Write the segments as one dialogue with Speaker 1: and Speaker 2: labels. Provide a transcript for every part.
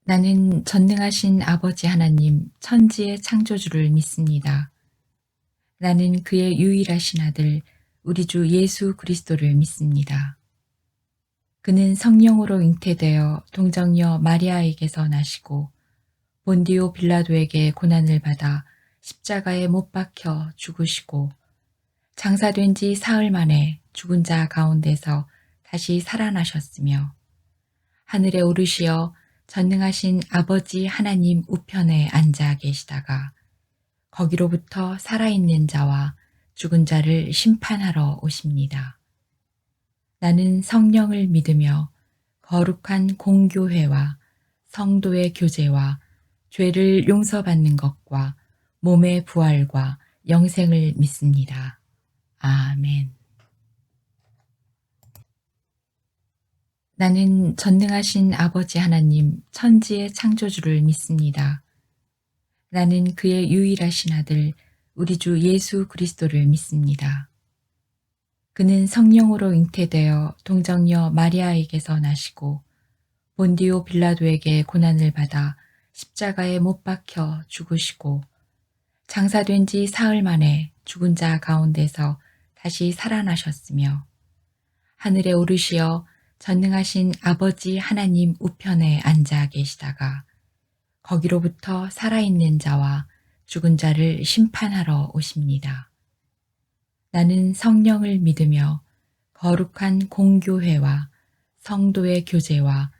Speaker 1: 나는 전능하신 아버지 하나님, 천지의 창조주를 믿습니다. 나는 그의 유일하신 아들, 우리 주 예수 그리스도를 믿습니다. 그는 성령으로 잉태되어 동정녀 마리아에게서 나시고 본디오 빌라도에게 고난을 받아 십자가에 못 박혀 죽으시고 장사된 지 사흘 만에 죽은 자 가운데서 다시 살아나셨으며 하늘에 오르시어 전능하신 아버지 하나님 우편에 앉아 계시다가 거기로부터 살아있는 자와 죽은 자를 심판하러 오십니다. 나는 성령을 믿으며 거룩한 공교회와 성도의 교제와 죄를 용서받는 것과 몸의 부활과 영생을 믿습니다. 아멘. 나는 전능하신 아버지 하나님, 천지의 창조주를 믿습니다. 나는 그의 유일하신 아들, 우리 주 예수 그리스도를 믿습니다. 그는 성령으로 잉태되어 동정녀 마리아에게서 나시고 본디오 빌라도에게 고난을 받아 십자가에 못 박혀 죽으시고 장사된 지 사흘 만에 죽은 자 가운데서 다시 살아나셨으며 하늘에 오르시어 전능하신 아버지 하나님 우편에 앉아 계시다가 거기로부터 살아있는 자와 죽은 자를 심판하러 오십니다. 나는 성령을 믿으며 거룩한 공교회와 성도의 교제와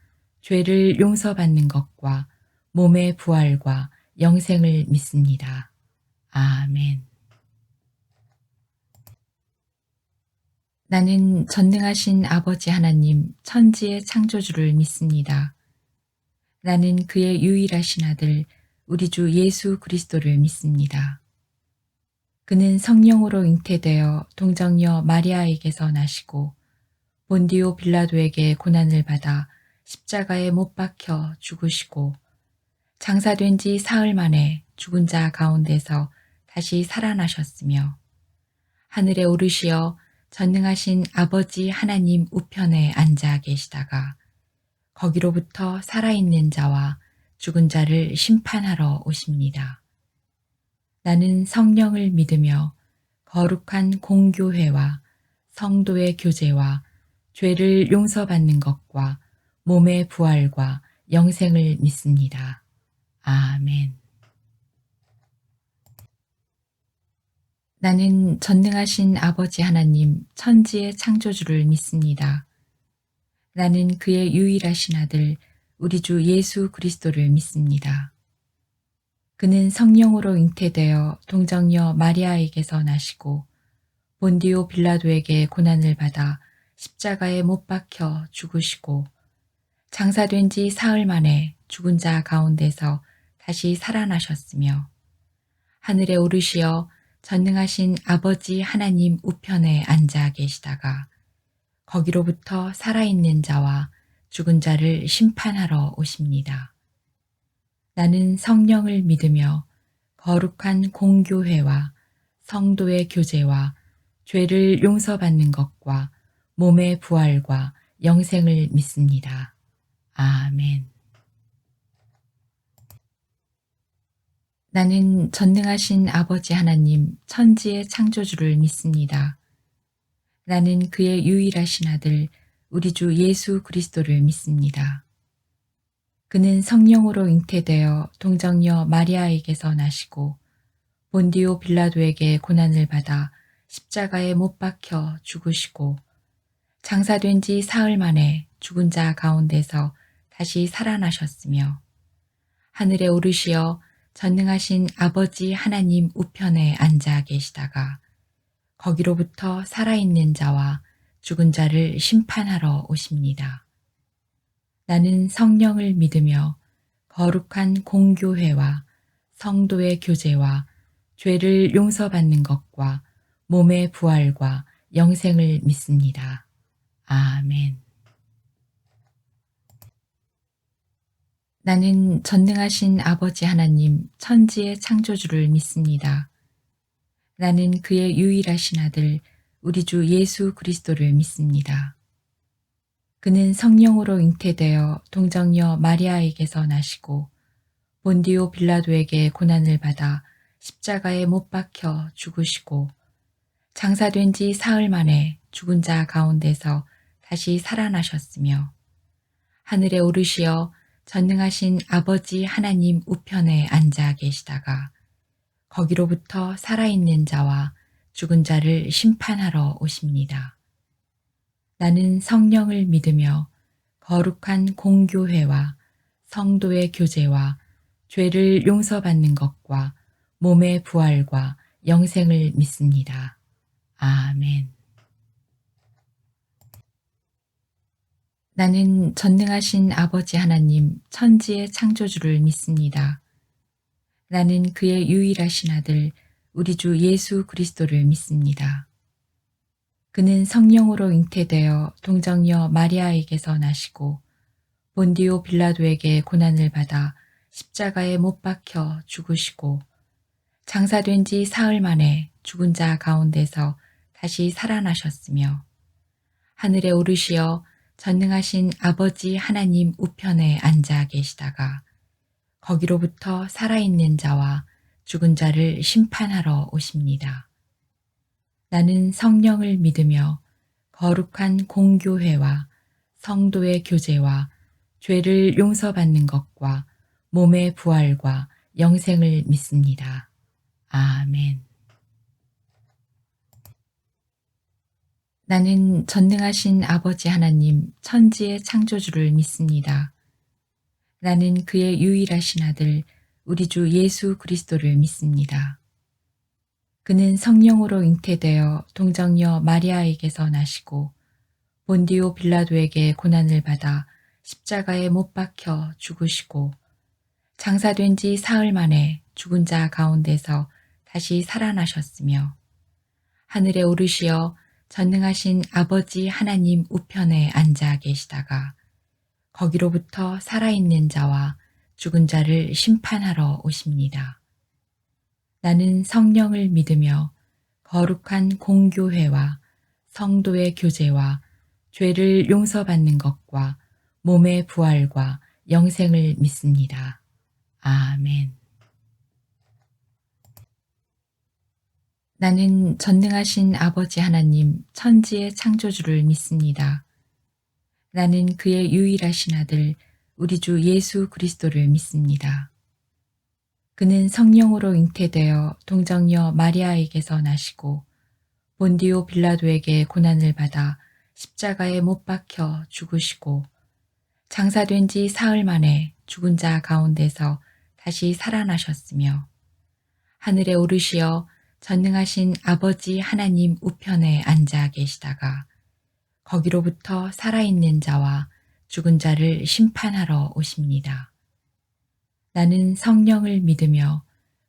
Speaker 1: 죄를 용서받는 것과 몸의 부활과 영생을 믿습니다. 아멘. 나는 전능하신 아버지 하나님, 천지의 창조주를 믿습니다. 나는 그의 유일하신 아들, 우리 주 예수 그리스도를 믿습니다. 그는 성령으로 잉태되어 동정녀 마리아에게서 나시고 본디오 빌라도에게 고난을 받아 십자가에 못 박혀 죽으시고 장사된 지 사흘 만에 죽은 자 가운데서 다시 살아나셨으며 하늘에 오르시어 전능하신 아버지 하나님 우편에 앉아 계시다가 거기로부터 살아있는 자와 죽은 자를 심판하러 오십니다. 나는 성령을 믿으며 거룩한 공교회와 성도의 교제와 죄를 용서받는 것과 몸의 부활과 영생을 믿습니다. 아멘. 나는 전능하신 아버지 하나님, 천지의 창조주를 믿습니다. 나는 그의 유일하신 아들, 우리 주 예수 그리스도를 믿습니다. 그는 성령으로 잉태되어 동정녀 마리아에게서 나시고 본디오 빌라도에게 고난을 받아 십자가에 못 박혀 죽으시고 장사된 지 사흘 만에 죽은 자 가운데서 다시 살아나셨으며 하늘에 오르시어 전능하신 아버지 하나님 우편에 앉아 계시다가 거기로부터 살아있는 자와 죽은 자를 심판하러 오십니다. 나는 성령을 믿으며 거룩한 공교회와 성도의 교제와 죄를 용서받는 것과 몸의 부활과 영생을 믿습니다. 아멘. 나는 전능하신 아버지 하나님, 천지의 창조주를 믿습니다. 나는 그의 유일하신 아들, 우리 주 예수 그리스도를 믿습니다. 그는 성령으로 잉태되어 동정녀 마리아에게서 나시고 본디오 빌라도에게 고난을 받아 십자가에 못 박혀 죽으시고 장사된 지 사흘 만에 죽은 자 가운데서 다시 살아나셨으며 하늘에 오르시어 전능하신 아버지 하나님 우편에 앉아 계시다가 거기로부터 살아있는 자와 죽은 자를 심판하러 오십니다. 나는 성령을 믿으며 거룩한 공교회와 성도의 교제와 죄를 용서받는 것과 몸의 부활과 영생을 믿습니다. 아멘. 나는 전능하신 아버지 하나님, 천지의 창조주를 믿습니다. 나는 그의 유일하신 아들, 우리 주 예수 그리스도를 믿습니다. 그는 성령으로 잉태되어 동정녀 마리아에게서 나시고 본디오 빌라도에게 고난을 받아 십자가에 못 박혀 죽으시고 장사된 지 사흘 만에 죽은 자 가운데서 다시 살아나셨으며 하늘에 오르시어 전능하신 아버지 하나님 우편에 앉아 계시다가 거기로부터 살아있는 자와 죽은 자를 심판하러 오십니다. 나는 성령을 믿으며 거룩한 공교회와 성도의 교제와 죄를 용서받는 것과 몸의 부활과 영생을 믿습니다. 아멘. 나는 전능하신 아버지 하나님 천지의 창조주를 믿습니다. 나는 그의 유일하신 아들 우리 주 예수 그리스도를 믿습니다. 그는 성령으로 잉태되어 동정녀 마리아에게서 나시고 본디오 빌라도에게 고난을 받아 십자가에 못 박혀 죽으시고 장사된 지 사흘 만에 죽은 자 가운데서 다시 살아나셨으며 하늘에 오르시어 전능하신 아버지 하나님 우편에 앉아 계시다가 거기로부터 살아있는 자와 죽은 자를 심판하러 오십니다. 나는 성령을 믿으며 거룩한 공교회와 성도의 교제와 죄를 용서받는 것과 몸의 부활과 영생을 믿습니다. 아멘. 나는 전능하신 아버지 하나님 천지의 창조주를 믿습니다. 나는 그의 유일하신 아들 우리 주 예수 그리스도를 믿습니다. 그는 성령으로 잉태되어 동정녀 마리아에게서 나시고 본디오 빌라도에게 고난을 받아 십자가에 못 박혀 죽으시고 장사된 지 사흘 만에 죽은 자 가운데서 다시 살아나셨으며 하늘에 오르시어 전능하신 아버지 하나님 우편에 앉아 계시다가 거기로부터 살아있는 자와 죽은 자를 심판하러 오십니다. 나는 성령을 믿으며 거룩한 공교회와 성도의 교제와 죄를 용서받는 것과 몸의 부활과 영생을 믿습니다. 아멘. 나는 전능하신 아버지 하나님 천지의 창조주를 믿습니다. 나는 그의 유일하신 아들 우리 주 예수 그리스도를 믿습니다. 그는 성령으로 잉태되어 동정녀 마리아에게서 나시고 본디오 빌라도에게 고난을 받아 십자가에 못 박혀 죽으시고 장사된 지 사흘 만에 죽은 자 가운데서 다시 살아나셨으며 하늘에 오르시어 전능하신 아버지 하나님 우편에 앉아 계시다가 거기로부터 살아있는 자와 죽은 자를 심판하러 오십니다. 나는 성령을 믿으며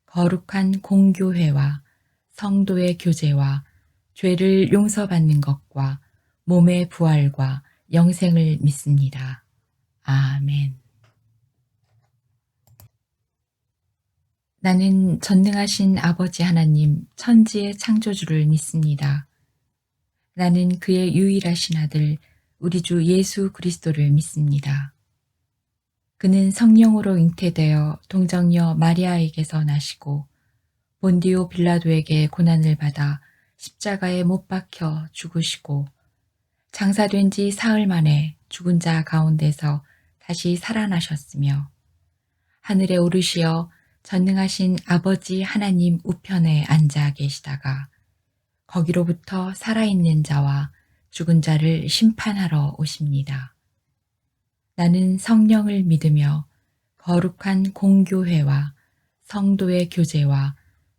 Speaker 1: 거룩한 공교회와 성도의 교제와 죄를 용서받는 것과 몸의 부활과 영생을 믿습니다. 아멘. 나는 전능하신 아버지 하나님 천지의 창조주를 믿습니다. 나는 그의 유일하신 아들 우리 주 예수 그리스도를 믿습니다. 그는 성령으로 잉태되어 동정녀 마리아에게서 나시고 본디오 빌라도에게 고난을 받아 십자가에 못 박혀 죽으시고 장사된 지 사흘 만에 죽은 자 가운데서 다시 살아나셨으며 하늘에 오르시어 전능하신 아버지 하나님 우편에 앉아 계시다가 거기로부터 살아있는 자와 죽은 자를 심판하러 오십니다. 나는 성령을 믿으며 거룩한 공교회와 성도의 교제와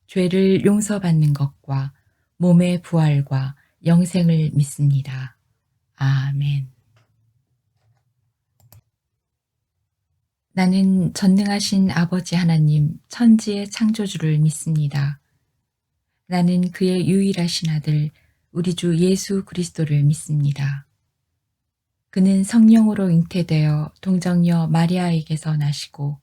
Speaker 1: 죄를 용서받는 것과 몸의 부활과 영생을 믿습니다. 아멘. 나는 전능하신 아버지 하나님 천지의 창조주를 믿습니다. 나는 그의 유일하신 아들 우리 주 예수 그리스도를 믿습니다. 그는 성령으로 잉태되어 동정녀 마리아에게서 나시고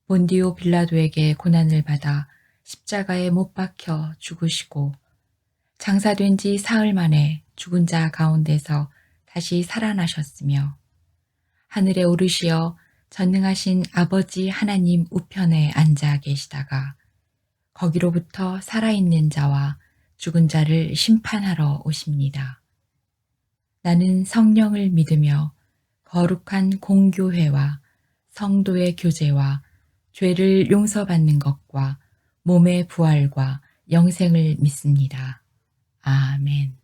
Speaker 1: 본디오 빌라도에게 고난을 받아 십자가에 못 박혀 죽으시고 장사된 지 사흘 만에 죽은 자 가운데서 다시 살아나셨으며 하늘에 오르시어 전능하신 아버지 하나님 우편에 앉아 계시다가 거기로부터 살아있는 자와 죽은 자를 심판하러 오십니다. 나는 성령을 믿으며 거룩한 공교회와 성도의 교제와 죄를 용서받는 것과 몸의 부활과 영생을 믿습니다. 아멘.